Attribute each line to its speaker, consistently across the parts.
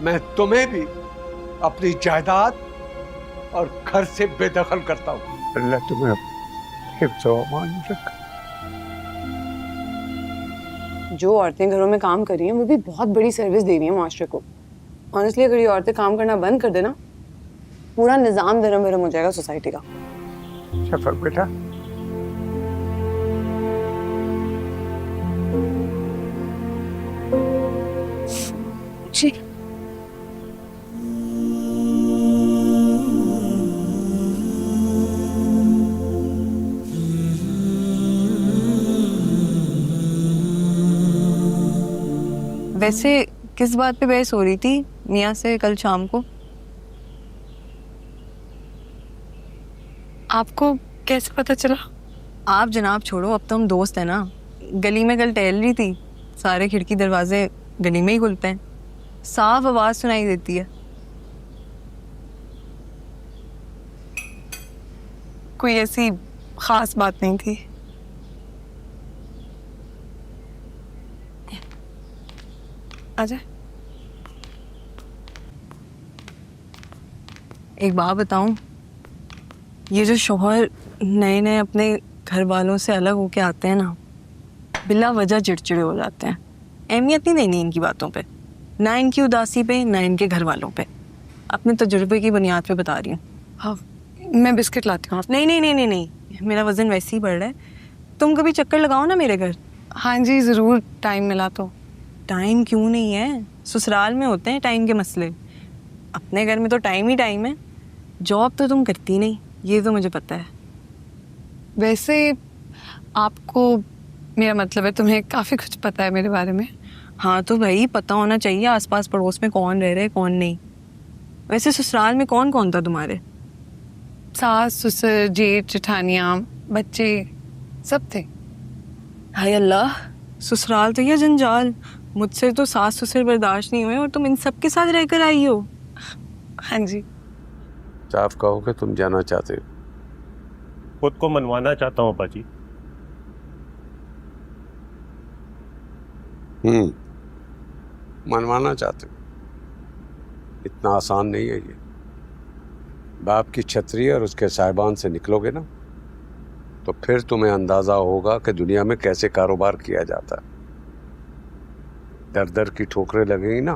Speaker 1: मैं तुम्हें भी अपनी जायदाद और घर से बेदखल करता हूँ। अल्लाह तुम्हें हिफ्ज़ व अमान रखे।
Speaker 2: जो औरतें घरों में काम कर रही हैं वो भी बहुत बड़ी सर्विस दे रही हैं माशरे को। ऑनेस्टली अगर ये औरतें काम करना बंद कर देना, पूरा निजाम धर्म भरम हो जाएगा सोसाइटी का।
Speaker 1: शफक बेटा,
Speaker 2: जी
Speaker 3: वैसे किस बात पे बहस हो रही थी मियाँ से कल शाम को?
Speaker 2: आपको कैसे पता चला?
Speaker 3: आप जनाब छोड़ो, अब तो हम दोस्त हैं ना। गली में कल टहल रही थी, सारे खिड़की दरवाजे गली में ही खुलते हैं, साफ आवाज सुनाई देती है।
Speaker 2: कोई ऐसी खास बात नहीं थी। आजा।
Speaker 3: एक बात बताऊं, ये जो शौहर नए नए अपने घर वालों से अलग होके आते हैं ना, बिला वजह चिड़चिड़े हो जाते हैं। अहमियत नहीं देनी इनकी बातों पे, ना इनकी उदासी पे, ना इनके घर वालों पे। अपने तजुर्बे की बुनियाद पे बता रही हूँ।
Speaker 2: हाँ, मैं बिस्किट लाती हूँ।
Speaker 3: नहीं नहीं नहीं नहीं नहीं, मेरा वजन वैसे ही बढ़ रहा है। तुम कभी चक्कर लगाओ ना मेरे घर।
Speaker 2: हाँ जी ज़रूर, टाइम मिला तो।
Speaker 3: टाइम क्यों नहीं है, ससुराल में होते हैं टाइम के मसले, अपने घर में तो टाइम ही टाइम है। जॉब तो तुम करती नहीं, ये तो मुझे पता है।
Speaker 2: वैसे आपको मेरा मतलब है तुम्हें काफ़ी कुछ पता है मेरे बारे में।
Speaker 3: हाँ तो भाई पता होना चाहिए आसपास पड़ोस में कौन रह रहे कौन नहीं। वैसे ससुराल में कौन कौन था तुम्हारे?
Speaker 2: सास ससुर जेठ जेठानियाँ बच्चे सब थे।
Speaker 3: हाय अल्लाह, ससुराल तो यह जंजाल। मुझसे तो सास ससुर बर्दाश्त नहीं हुए और तुम इन सब के साथ रहकर आई हो।
Speaker 2: हाँ जी।
Speaker 1: साफ कहो कि तुम जाना चाहते हो।
Speaker 4: खुद को मनवाना चाहता हूँ अब्बा जी।
Speaker 1: मनवाना चाहते हो, इतना आसान नहीं है ये। बाप की छतरी और उसके साहिबान से निकलोगे ना, तो फिर तुम्हें अंदाजा होगा कि दुनिया में कैसे कारोबार किया जाता है। दर दर की ठोकरें लगेंगी ना,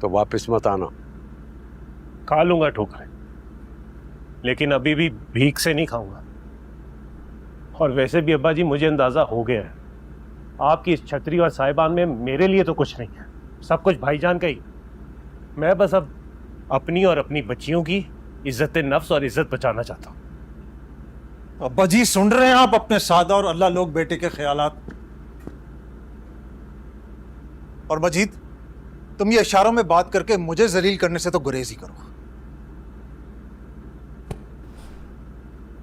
Speaker 1: तो वापस मत आना।
Speaker 4: खा लूंगा ठोकरें, लेकिन अभी भी भीख से नहीं खाऊंगा। और वैसे भी अब्बा जी मुझे अंदाजा हो गया है, आपकी इस छतरी और साहिबान में मेरे लिए तो कुछ नहीं है, सब कुछ भाईजान का ही। मैं बस अब अपनी और अपनी बच्चियों की इज्जत नफ्स और इज्जत बचाना चाहता हूं।
Speaker 5: अब्बा जी सुन रहे हैं आप अपने सादा और अल्लाह लोग बेटे के ख्यालात? और मजीद, तुम ये इशारों में बात करके मुझे जलील करने से तो गुरेज ही करो।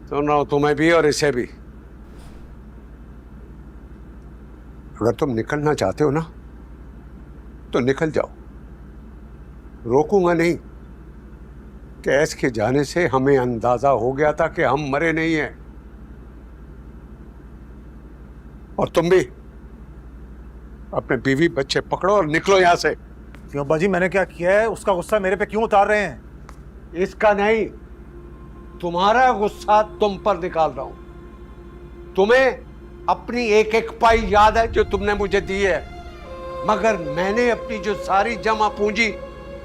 Speaker 1: सुन रहा हूं तुम्हें भी और इसे भी। अगर तुम निकलना चाहते हो ना, तो निकल जाओ, रोकूंगा नहीं। कैस के जाने से हमें अंदाजा हो गया था कि हम मरे नहीं हैं। और तुम भी अपने बीवी बच्चे पकड़ो और निकलो यहां से।
Speaker 5: क्यों अब्बा जी, मैंने क्या किया है? उसका गुस्सा मेरे पे क्यों उतार रहे हैं?
Speaker 1: इसका नहीं, तुम्हारा गुस्सा तुम पर निकाल रहा हूं। तुम्हें अपनी एक एक पाई याद है जो तुमने मुझे दी है, मगर मैंने अपनी जो सारी जमा पूंजी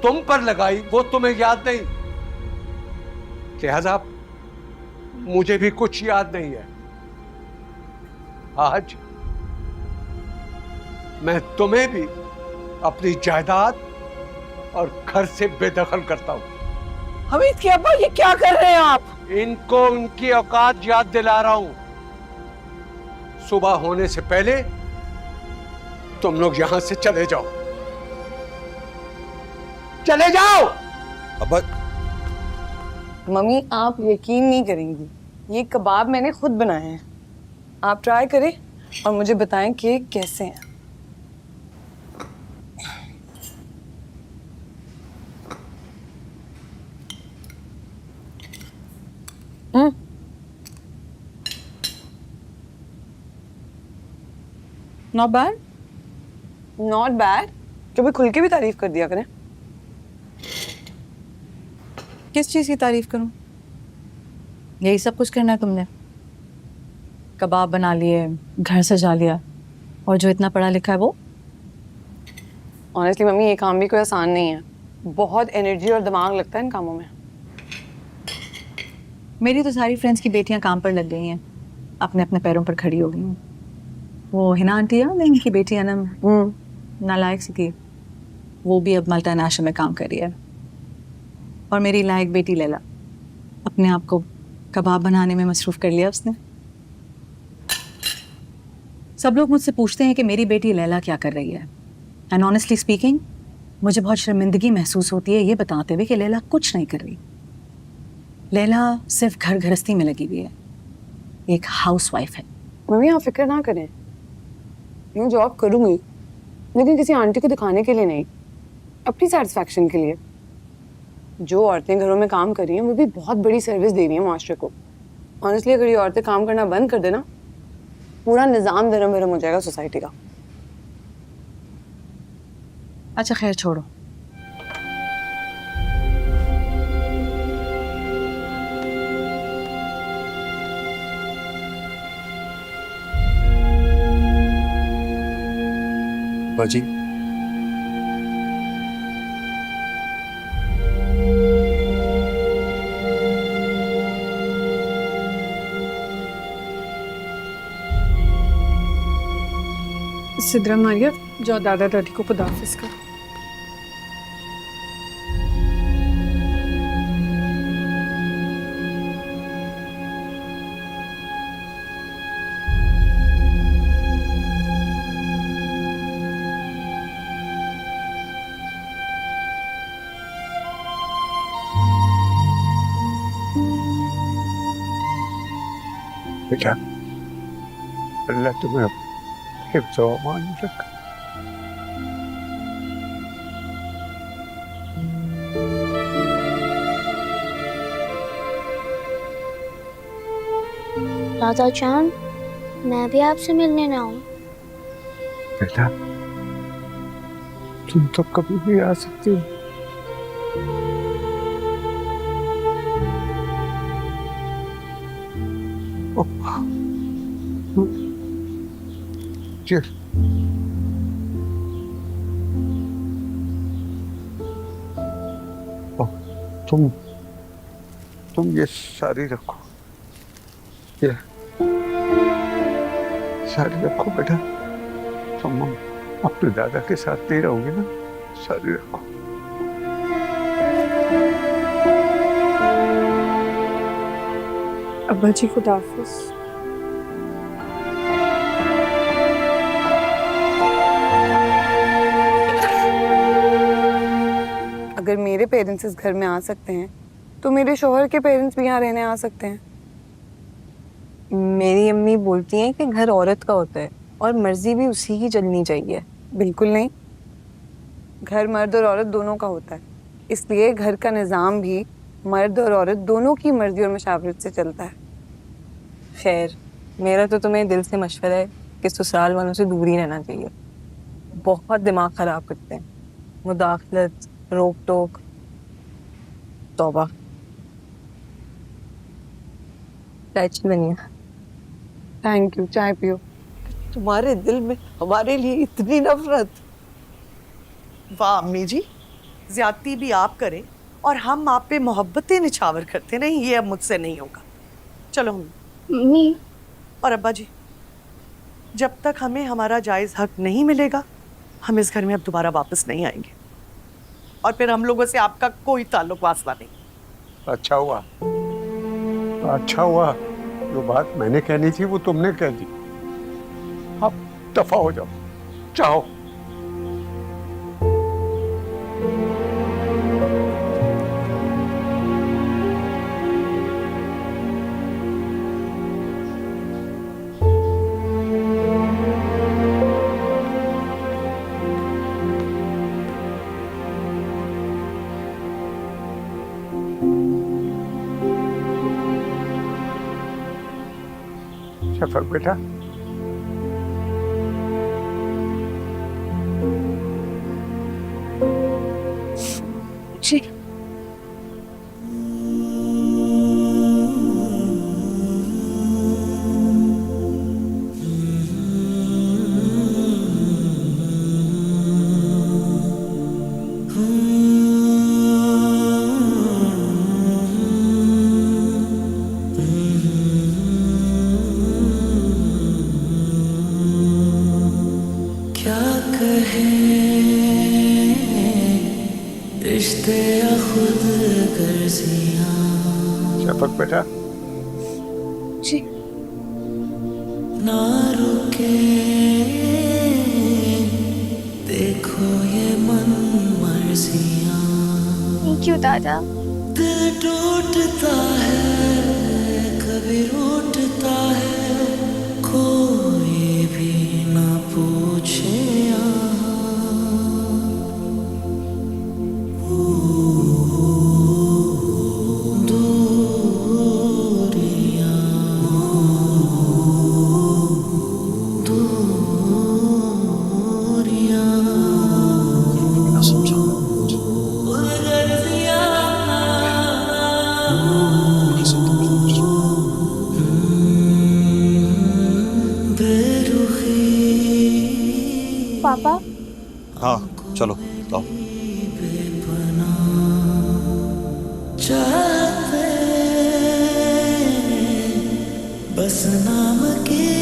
Speaker 1: तुम पर लगाई वो तुम्हें याद नहीं। लिहाजा मुझे भी कुछ याद नहीं है। आज मैं तुम्हें भी अपनी जायदाद और घर से बेदखल करता हूं।
Speaker 2: हमीद की अब्बा, ये क्या कर रहे हैं आप?
Speaker 1: इनको उनकी औकात याद दिला रहा हूं। सुबह होने से पहले तुम लोग यहां से चले जाओ, चले जाओ।
Speaker 5: अब्बा
Speaker 2: मम्मी आप यकीन नहीं करेंगी, ये कबाब मैंने खुद बनाए हैं। आप ट्राई करें और मुझे बताएं कि कैसे हैं।
Speaker 3: Not bad.
Speaker 2: Not bad. कभी खुल के भी तारीफ कर दिया करें।
Speaker 3: किस चीज़ की तारीफ करूं?
Speaker 6: यही सब कुछ करना है तुमने? कबाब बना लिए, घर सजा लिया, और जो इतना पढ़ा लिखा है वो?
Speaker 2: ऑनेस्टली मम्मी, ये काम भी कोई आसान नहीं है। बहुत एनर्जी और दिमाग लगता है इन कामों में।
Speaker 6: मेरी तो सारी फ्रेंड्स की बेटियां काम पर लग गई हैं, अपने अपने पैरों पर खड़ी हो गई हैं। वो हिना आंटी है ना, इनकी बेटी अनम, नालायक सी थी, वो भी अब मल्टीनेशनल में काम कर रही है। और मेरी लायक बेटी लैला, अपने आप को कबाब बनाने में मसरूफ कर लिया उसने। सब लोग मुझसे पूछते हैं कि मेरी बेटी लैला क्या कर रही है, एंड ऑनेस्टली स्पीकिंग मुझे बहुत शर्मिंदगी महसूस होती है ये बताते हुए कि लैला कुछ नहीं कर रही। लैला सिर्फ घर गृहस्थी में लगी हुई है, एक हाउसवाइफ है।
Speaker 2: मम्मी आप फिक्र ना करें, मैं जॉब करूंगी, लेकिन किसी आंटी को दिखाने के लिए नहीं, अपनी सेटिस्फैक्शन के लिए। जो औरतें घरों में काम कर रही हैं वो भी बहुत बड़ी सर्विस दे रही हैं माशरे को। ऑनेस्टली अगर ये औरतें काम करना बंद कर देना, पूरा निज़ाम धर्म भरम हो जाएगा सोसाइटी का।
Speaker 6: अच्छा खैर छोड़ो,
Speaker 1: बाजी,
Speaker 7: सिद्रा मारिया, जाओ दादा दादी को खुदाफिज कर।
Speaker 1: बेटा, अल्लाह तुम्हें हिफ्ज़ व अमान में रखे।
Speaker 8: दादा जान, मैं भी आपसे मिलने ना आऊं?
Speaker 1: बेटा, तुम तो कभी भी आ सकती हो। जी, तुम ये साड़ी रखो, ये साड़ी रखो बेटा। तुम अपने दादा के साथ नहीं रहोगी ना, साड़ी रखो।
Speaker 7: अब्बा जी खुदाफिज।
Speaker 2: अगर मेरे पेरेंट्स इस घर में आ सकते हैं तो मेरे शोहर के पेरेंट्स भी यहाँ रहने आ सकते हैं।
Speaker 3: मेरी अम्मी बोलती हैं कि घर औरत का होता है और मर्जी भी उसी की चलनी चाहिए।
Speaker 2: बिल्कुल नहीं, घर मर्द और औरत दोनों का होता है, इसलिए घर का निज़ाम भी मर्द और औरत दोनों की मर्जी और मशावरत से चलता है।
Speaker 3: खैर, मेरा तो तुम्हें दिल से मशवरा है कि ससुराल वालों से दूर ही रहना चाहिए। बहुत दिमाग खराब करते हैं, मुदाखलत, रोक टोक, तौबा। चाय बनिए।
Speaker 2: थैंक यू, चाय पियो।
Speaker 9: तुम्हारे दिल में हमारे लिए इतनी नफरत। वाह अम्मी जी, ज्यादती भी आप करें और हम आप पे मोहब्बतें निछावर करते। नहीं, ये अब मुझसे नहीं होगा। चलो
Speaker 8: मम्मी।
Speaker 9: और अब्बा जी, जब तक हमें हमारा जायज हक नहीं मिलेगा, हम इस घर में अब दोबारा वापस नहीं आएंगे, और फिर हम लोगों से आपका कोई ताल्लुक वास्ता नहीं।
Speaker 1: अच्छा हुआ, अच्छा हुआ, जो बात मैंने कहनी थी वो तुमने कह दी। अब दफा हो जाओ, चाहो। शफक बेटा,
Speaker 7: जी।
Speaker 10: क्या कहे रिश्ते या खुद गर्जियां।
Speaker 1: शफक बेटा,
Speaker 2: जी
Speaker 10: ना रुके देखो ये मन मर्जियां।
Speaker 8: थैंक यू दादा।
Speaker 10: दिल टूटता है कभी रूठता है कोई भी ना पूछे
Speaker 8: पापा
Speaker 5: हाँ चलो आओ।
Speaker 10: चाहते बस नाम के